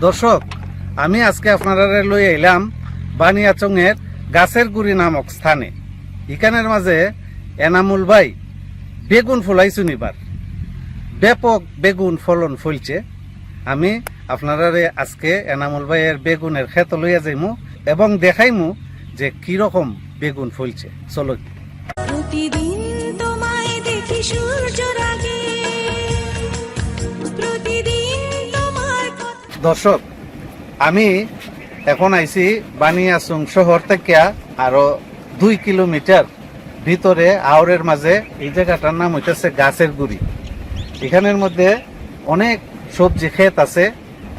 দর্শক, আমি আজকে আপনারা লই এলাম বানিয়াচংয়ের গাছের গুড়ি নামক স্থানে। এখানের মাঝে এনামুল ভাই বেগুন ফলাইছুন, এবার ব্যাপক বেগুন ফলন ফলছে। আমি আপনারা আজকে এনামুল ভাইয়ের বেগুনের ক্ষেত লইয়া যাইমু এবং দেখাইমু যে কিরকম বেগুন ফলছে। চলো। প্রতিদিন তোমায় দেখি সূর্যের আগে, প্রতিদিন তোমার কথা। দর্শক, আমি এখন আইছি বানিয়াচং শহর থেকে আরো 2 কিলোমিটার ভিতরে আওরের মাঝে। এই জায়গাটার নাম হইতেছে গাছের গুড়ি। এখানের মধ্যে অনেক সবজি ক্ষেত আছে।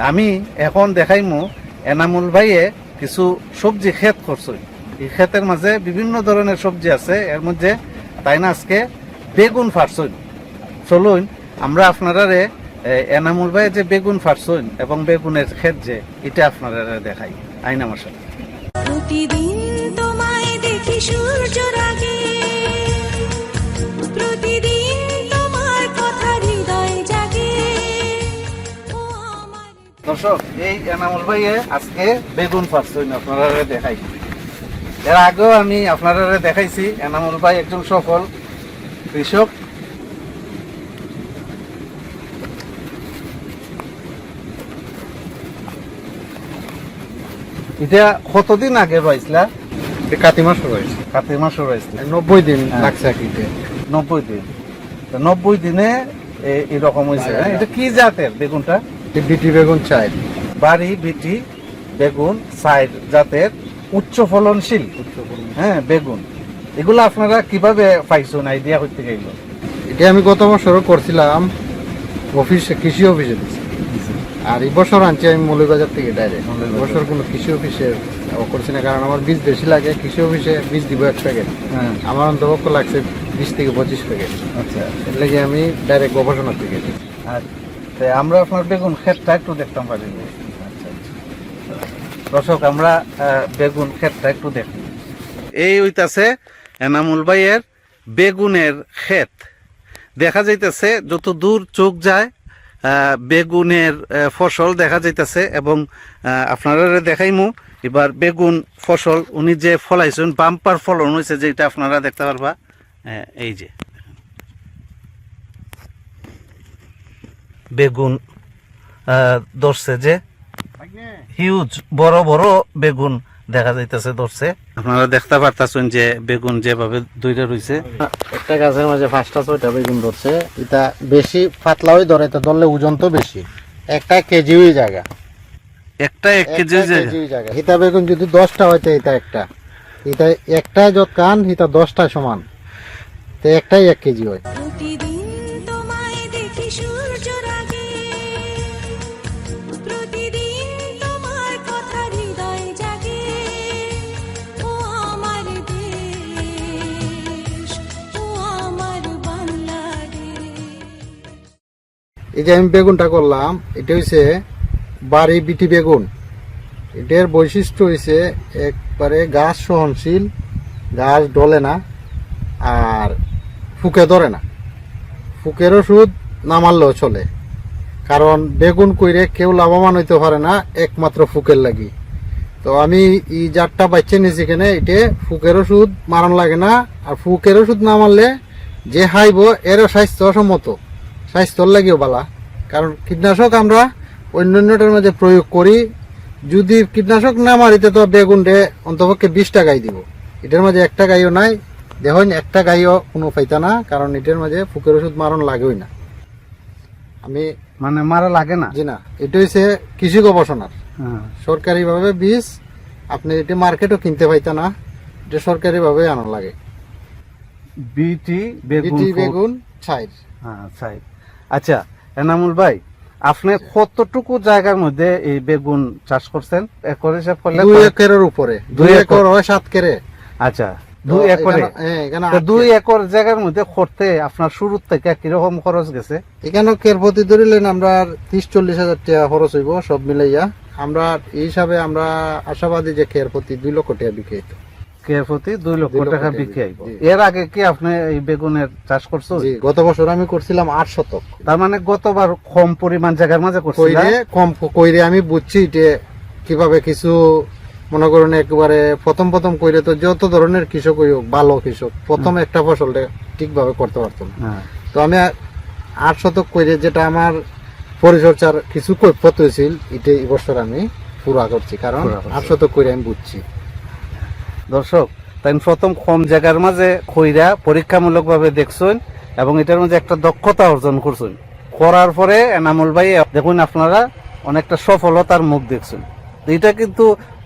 আমি এখন দেখাইমু এনামুল ভাইয়ে কিছু সবজি ক্ষেত করছে। এই ক্ষেতের মাঝে বিভিন্ন ধরনের সবজি আছে, এর মধ্যে তাই না আজকে বেগুন ফাটছইন। চলুন আমরা আপনারা এনামুল ভাই যে বেগুন ফাটছইন এবং বেগুনের ক্ষেত যে এটা আপনারা দেখাই। আইন আমার সাথে। প্রতিদিন তোমায় দেখি সূর্যের আগে, প্রতিদিন তোমার কথা হৃদয় জাগে। ও আমার দর্শক, এই এনামুল ভাইয়ে আজকে বেগুন ফাটছইন আপনারা দেখাই। এর আগেও আমি আপনারা দেখাইছি এনামুল ভাই একজন সফল কৃষক। এটা কতদিন আগে রয়েছিল? কাতি মাস রয়েছে, কাতি মাসও রয়েছিল। 90 দিন লাগছে আর কি। 90 দিন। 90 দিনে এরকম হয়েছে। এটা কি জাতের বেগুনটা? বিটি বেগুন চাই, বাড়ি বিটি বেগুন সাইড জাতের উচ্চ ফলনশীল হ্যাঁ বেগুন। এগুলো আপনারা কিভাবে পাইছেন, আইডিয়া করতে গেল? এটা আমি গত বছরও করছিলাম অফিসে, কৃষি অফিসে দিচ্ছি। আর এই বছর আনছি আমি মৌলভীবাজার থেকে ডাইরেক্ট। বছর কোনো কৃষি অফিসে করছি না, কারণ আমার বীজ বেশি লাগে। কৃষি অফিসে বীজ দিব 1 প্যাকেট, আমার অন্তপক্ষ লাগছে 20 থেকে 25 প্যাকেট। আচ্ছা, এর লাগে আমি ডাইরেক্ট গবেষণা থেকে দিই। আর আমরা আপনার বেগুন ক্ষেতটা একটু দেখতাম পারি? আচ্ছা, দর্শক, আমরা বেগুন ক্ষেতটা একটু দেখি। এই হইতাছে এনামুল ভাইয়ের বেগুনের ক্ষেত। দেখা যাইতেছে যত দূর চোখ যায় বেগুনের ফসল দেখা যাইতেছে। এবং আপনারা দেখাইমু এবার বেগুন ফসল উনি যে ফলাইছেন, বাম্পার ফলন হয়েছে, যেটা আপনারা দেখতে পারবা। এই যে বেগুন ধরছে, যে হিউজ বড় বড় বেগুন দেখা যাইতেছে ধরছে। আপনারা দেখতে পারতেছেন যে বেগুন যেভাবে দুইটা রয়েছে। একটা গাছের মাঝে 5টা 6টা বেগুন ধরছে। এটা বেশি পাতলাও ধরে, তো ধরলে ওজন তো বেশি, 1 কেজি হয়ে জায়গা। একটা 1 কেজি জায়গা। হিতা বেগুন যদি 10টা হইতে এটা একটা যত কান হিতা 10টা সমান, তো একটাই 1 কেজি হয়। প্রতিদিন তোমায় দেখি সূর্যের আগে, প্রতিদিন তোমার কথা হৃদয় জাগে। ও আমার দেশ, ও আমার বাংলাদেশ। এই যে আমি বেগুনটা করলাম, এটা হইছে বাড়ি বিটি বেগুন। এটার বৈশিষ্ট্য হইছে একবারে গাছ সহনশীল, গাছ ডলে না আর ফুকে ধরে না। ফুকের ওষুধ না মারলেও চলে, কারণ বেগুন কইরে কেউ লাভবান হইতে পারে না একমাত্র ফুকের লাগি। তো আমি এই জাতটা বাচ্চা নিয়েছি এখানে। এটা ফুকের ওষুধ মারণ লাগে না, আর ফুকের ওষুধ না মারলে যে খাইব এরও স্বাস্থ্যসম্মত, স্বাস্থ্যর লাগেও বালা। কারণ কীটনাশক আমরা অন্যান্যটার মাঝে প্রয়োগ করি, যদি কীটনাশক না মারিতে তো বেগুনটে অন্তপক্ষে 20 টাকাই দিব। এটার মাঝে 1 টাকাইও নাই, দেখুন 1 টাকাইও কোনো পাইতা না, কারণ এটার মাঝে ফুকের ওষুধ মারণ লাগেই না। আমি মানে মারা লাগে না? জি না, এটা হচ্ছে কৃষি গবেষণার সরকারিভাবে বীজ। আপনি এটা মার্কেটও কিনতে পাইতা না, এটা সরকারিভাবে আনা লাগে। বিটি বেগুন ছাই। হ্যাঁ, ছাই। আচ্ছা এনামুল ভাই, আপনি কতটুকু জায়গার মধ্যে এই বেগুন চাষ করছেন? একর হিসাব করলে 2 একরের উপরে। 2 একর হয় 7 কেরে। আচ্ছা, 2 একরে। 2 একর জায়গার মধ্যে করতে আপনার শুরু থেকে কিরকম খরচ গেছে? এখানে কের প্রতি ধরিলেন আমরা 30-40 হাজার টাকা খরচ হইব সব মিলাইয়া। আমরা এই হিসাবে আমরা আশাবাদী যে কের প্রতি 2 লক্ষ টাকা বিক্রি হইতো। কে প্রতি 2 লক্ষ 2 লক্ষ টাকা টাকা বিক্রি আইব। জি। এর আগে কি আপনি এই বেগুনের চাষ করছেন? জি, গত বছর আমি করছিলাম 8 শতক। তার মানে গতবার কম পরিমাণ জায়গার মাঝে করছিলেন। কইরে কম কইরে আমি বুঝছি এটা কিভাবে কিছু মনে করেন একেবারে প্রথম কইরে তো যত ধরনের কৃষক হই হোক, ভালো কৃষক প্রথম একটা ফসলটা ঠিকভাবে করতে পারতাম না। হ্যাঁ। তো আমি 8 শতক কইরে যেটা আমার পরিচর্যার কিছু কৈফত হয়েছিল এটা এই বছর আমি পুরা করছি, কারণ পুরা করছি। 8 শতক কইরে আমি বুঝছি। দর্শক, তাই প্রথম কম জায়গার মাঝে খইরা পরীক্ষামূলক ভাবে দেখছেন এবং এটার মধ্যে একটা দক্ষতা অর্জন করছেন। করার পরে এনামুল ভাই দেখুন আপনারা অনেকটা সফলতার মুখ দেখছেন। এটা কিন্তু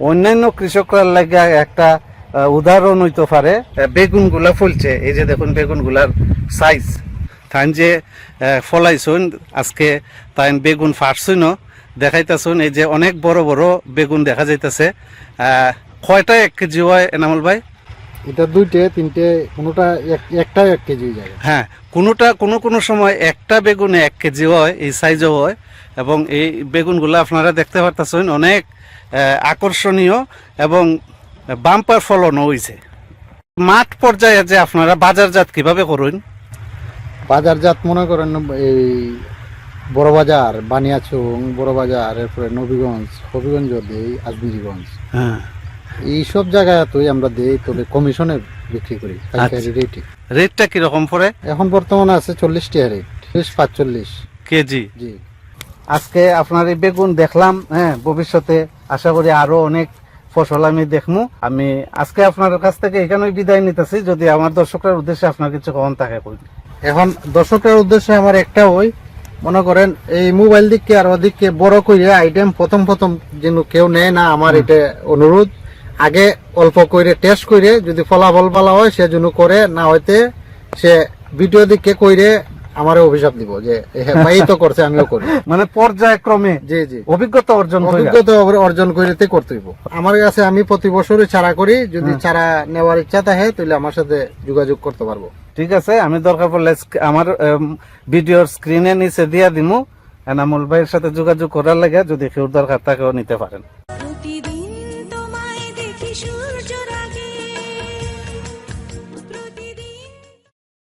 অন্যান্য কৃষকরা লাগে একটা উদাহরণ হইতে পারে। বেগুন গুলা ফলছে, এই যে দেখুন বেগুন গুলার সাইজ। তাই যে ফলাইছুন আজকে, তাই বেগুন ফাটছুন দেখাইতেছুন, এই যে অনেক বড় বড় বেগুন দেখা যাইতেছে। কয়টা 1 কেজি হয় এনামুল ভাই? এটা 2টে 3টে, কোনোটা একটা 1 কেজি যায়। হ্যাঁ, কোনো সময় একটা বেগুনে 1 কেজি হয়, এই সাইজও হয়। এবং এই বেগুনগুলো আপনারা দেখতে পারতেছেন অনেক আকর্ষণীয় এবং বাম্পার ফলনও হয়েছে। মাঠ পর্যায়ে যে আপনারা বাজারজাত কিভাবে করুন? বাজারজাত মনে করেন এই বড় বাজার, বানিয়াচং, বড় বাজার, এরপরে নবীগঞ্জ, হবিগঞ্জ দেই, আজমিরিগঞ্জ, হ্যাঁ। এইসব জায়গায় তুই আমরা দেই, তবে কমিশনে বিক্রি করি পাইকারি রেটে। রেটটা কিরকম পড়ে? এখন বর্তমানে আছে 40 টাকা রেট, 45 কেজি। জি। আজকে আপনার এই বেগুন দেখলাম, হ্যাঁ, ভবিষ্যতে আশা করি আরো অনেক ফসল আমি দেখবো। আমি আজকে আপনার কাছ থেকে এখানেই বিদায় নিতেছি। যদি আমার দর্শকদের উদ্দেশ্যে আপনার কিছু কখন থাকে কই। এখন দর্শকের উদ্দেশ্যে আমার একটা ওই মনে করেন এই মোবাইল দিককে আর ওদিককে বড় করে আইটেম প্রথম যেন কেউ নেয় না, আমার এটা অনুরোধ। আগে অল্প করে টেস্ট করে যদি ফলাফল ভালো হয় সে জন্য করে, না হইতে সে ভিডিও দিককে কইরে আমারে অভিশাপ দিব যে ভাই তো করছে আমিও করি। মানে পর্যায়ক্রমে জি জি, অভিজ্ঞতা অর্জন কইরা। অভিজ্ঞতা অর্জন করিতে করতে হইব। আমার কাছে আমি প্রতি বছরই চারা করি, যদি চারা নেওয়ার ইচ্ছা থাকে তাহলে আমার সাথে যোগাযোগ করতে পারবো। ঠিক আছে, আমি দরকার পড়লে আমার ভিডিওর স্ক্রিনে নিচে দিয়া দিমু। এনামুল ভাইয়ের সাথে যোগাযোগ করার লাগে যদি কেউ দরকার থাকেও নিতে পারেন।